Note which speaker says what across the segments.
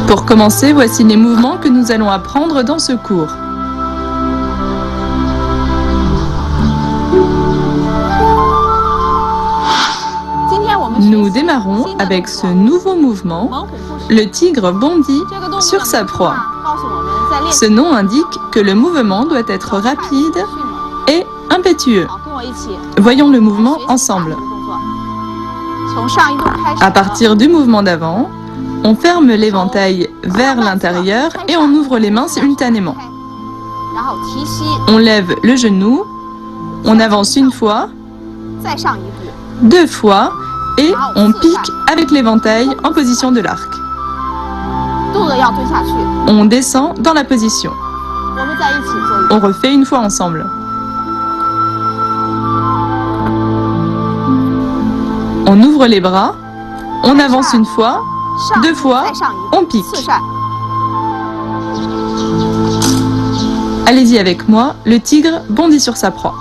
Speaker 1: Pour commencer, voici les mouvements que nous allons apprendre dans ce cours. Nous démarrons avec ce nouveau mouvement. Le tigre bondit sur sa proie. Ce nom indique que le mouvement doit être rapide et impétueux. Voyons le mouvement ensemble. À partir du mouvement d'avant, on ferme l'éventail vers l'intérieur et on ouvre les mains simultanément. On lève le genou, on avance une fois, deux fois et on pique avec l'éventail en position de l'arc. On descend dans la position. On refait une fois ensemble. On ouvre les bras, on avance une fois, deux fois, on pique. Allez-y avec moi, le tigre bondit sur sa proie.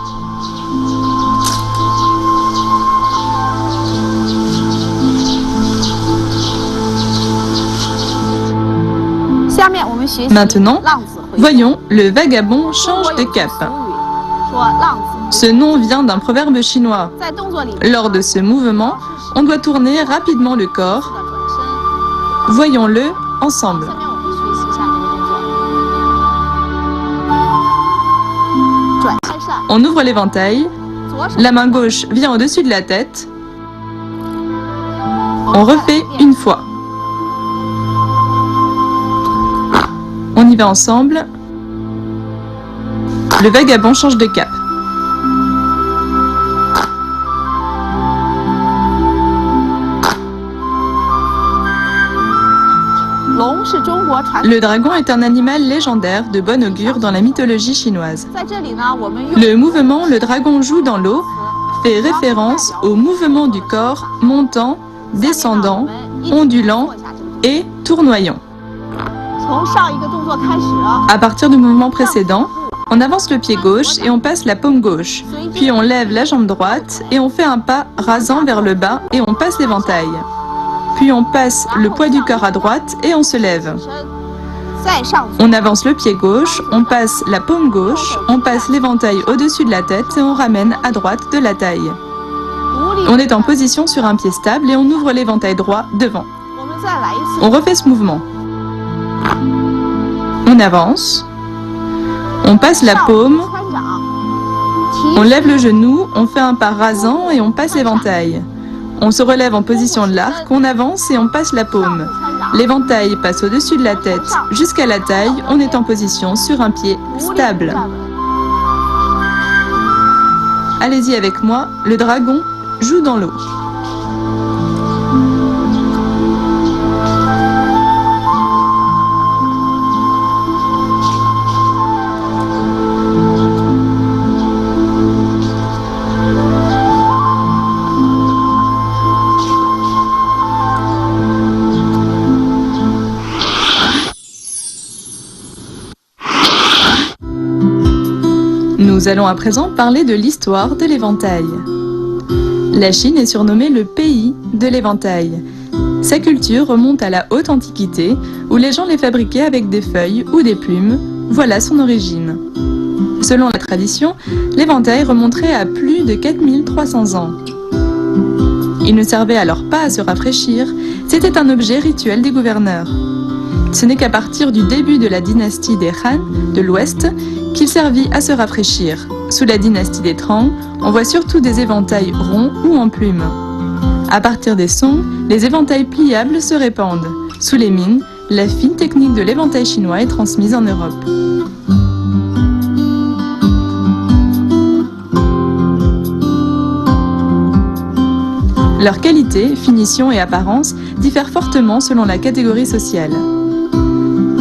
Speaker 1: Maintenant, voyons, le vagabond change de cap. Ce nom vient d'un proverbe chinois. Lors de ce mouvement, on doit tourner rapidement le corps. Voyons-le ensemble. On ouvre l'éventail. La main gauche vient au-dessus de la tête. On refait une fois. On y va ensemble. Le vagabond change de cap. Le dragon est un animal légendaire de bon augure dans la mythologie chinoise. Le mouvement « Le dragon joue dans l'eau » fait référence au mouvement du corps montant, descendant, ondulant et tournoyant. À partir du mouvement précédent, on avance le pied gauche et on passe la paume gauche. Puis on lève la jambe droite et on fait un pas rasant vers le bas et on passe l'éventail. Puis on passe le poids du corps à droite et on se lève. On avance le pied gauche, on passe la paume gauche, on passe l'éventail au-dessus de la tête et on ramène à droite de la taille. On est en position sur un pied stable et on ouvre l'éventail droit devant. On refait ce mouvement. On avance, on passe la paume, on lève le genou, on fait un pas rasant et on passe l'éventail. On se relève en position de l'arc, on avance et on passe la paume. L'éventail passe au-dessus de la tête jusqu'à la taille, on est en position sur un pied stable. Allez-y avec moi, le dragon joue dans l'eau. Nous allons à présent parler de l'histoire de l'éventail. La Chine est surnommée le pays de l'éventail. Sa culture remonte à la haute antiquité, où les gens les fabriquaient avec des feuilles ou des plumes. Voilà son origine. Selon la tradition, l'éventail remonterait à plus de 4300 ans. Il ne servait alors pas à se rafraîchir, c'était un objet rituel des gouverneurs. Ce n'est qu'à partir du début de la dynastie des Han de l'Ouest qu'il servit à se rafraîchir. Sous la dynastie des Tang, on voit surtout des éventails ronds ou en plumes. À partir des Song, les éventails pliables se répandent. Sous les Ming, la fine technique de l'éventail chinois est transmise en Europe. Leur qualité, finition et apparence diffèrent fortement selon la catégorie sociale.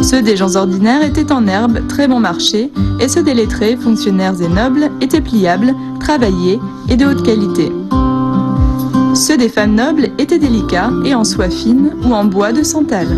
Speaker 1: Ceux des gens ordinaires étaient en herbe, très bon marché, et ceux des lettrés, fonctionnaires et nobles étaient pliables, travaillés et de haute qualité. Ceux des femmes nobles étaient délicats et en soie fine ou en bois de santal.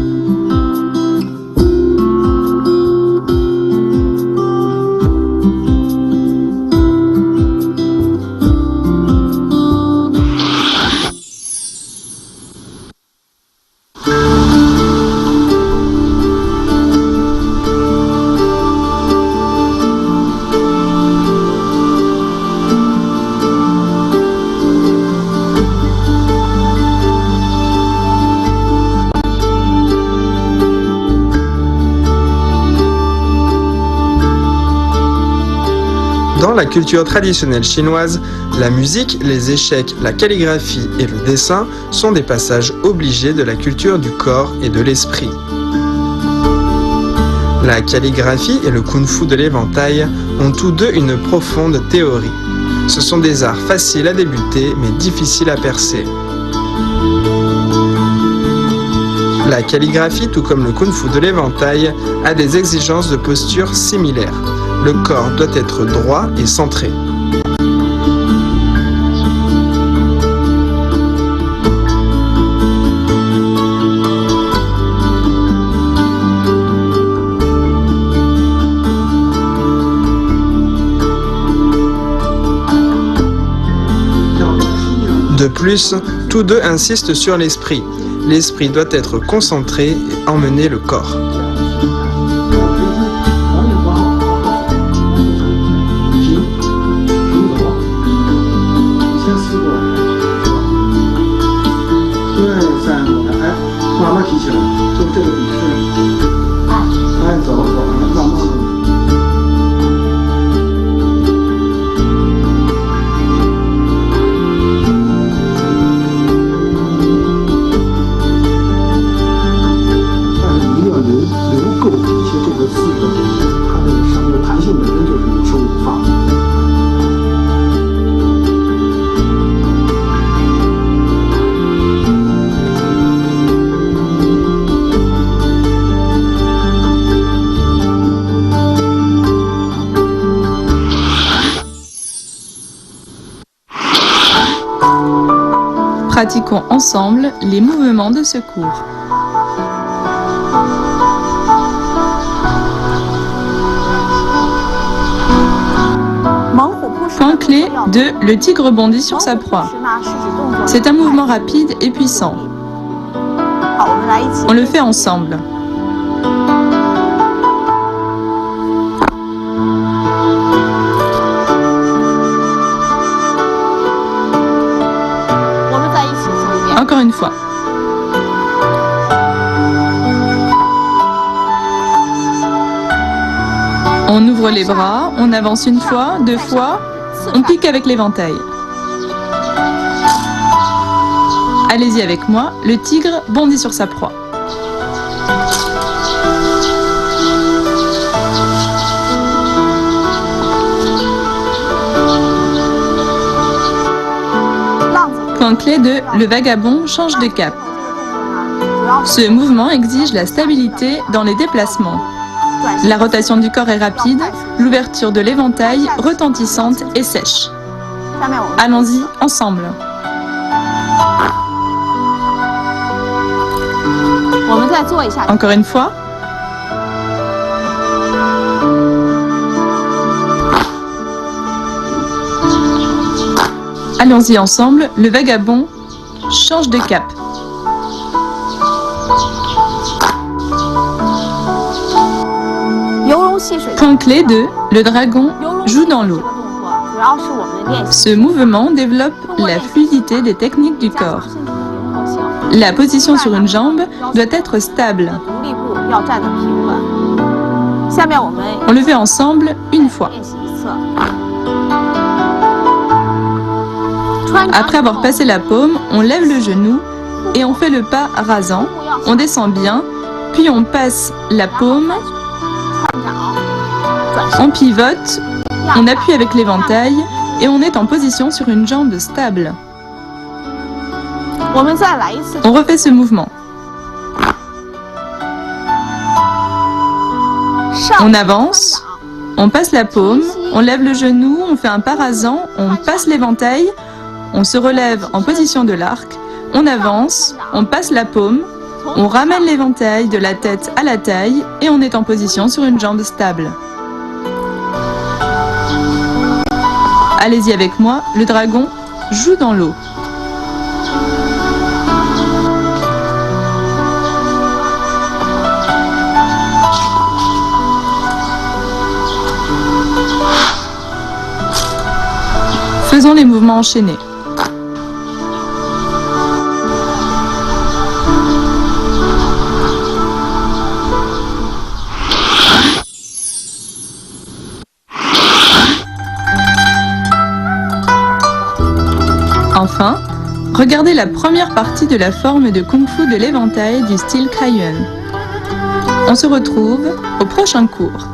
Speaker 2: Dans la culture traditionnelle chinoise, la musique, les échecs, la calligraphie et le dessin sont des passages obligés de la culture du corps et de l'esprit. La calligraphie et le kung-fu de l'éventail ont tous deux une profonde théorie. Ce sont des arts faciles à débuter mais difficiles à percer. La calligraphie, tout comme le kung-fu de l'éventail, a des exigences de posture similaires. Le corps doit être droit et centré. De plus, tous deux insistent sur l'esprit. L'esprit doit être concentré et emmener le corps.
Speaker 1: Pratiquons ensemble les mouvements de secours. Point clé de le tigre bondit sur sa proie. C'est un mouvement rapide et puissant. On le fait ensemble. Encore une fois. On ouvre les bras, on avance une fois, deux fois, on pique avec l'éventail. Allez-y avec moi, le tigre bondit sur sa proie. Point clé de le vagabond change de cap. Ce mouvement exige la stabilité dans les déplacements. La rotation du corps est rapide, l'ouverture de l'éventail retentissante et sèche. Allons-y ensemble. Encore une fois. Allons-y ensemble, le vagabond change de cap. Point clé de le dragon joue dans l'eau. Ce mouvement développe la fluidité des techniques du corps. La position sur une jambe doit être stable. On le fait ensemble une fois. Après avoir passé la paume, on lève le genou et on fait le pas rasant. On descend bien, puis on passe la paume. On pivote, on appuie avec l'éventail et on est en position sur une jambe stable. On refait ce mouvement. On avance, on passe la paume, on lève le genou, on fait un pas rasant, on passe l'éventail, on se relève en position de l'arc, on avance, on passe la paume, on ramène l'éventail de la tête à la taille et on est en position sur une jambe stable. Allez-y avec moi, le dragon joue dans l'eau. Faisons les mouvements enchaînés. Enfin, regardez la première partie de la forme de Kung Fu de l'éventail du style Kaiyuan. On se retrouve au prochain cours.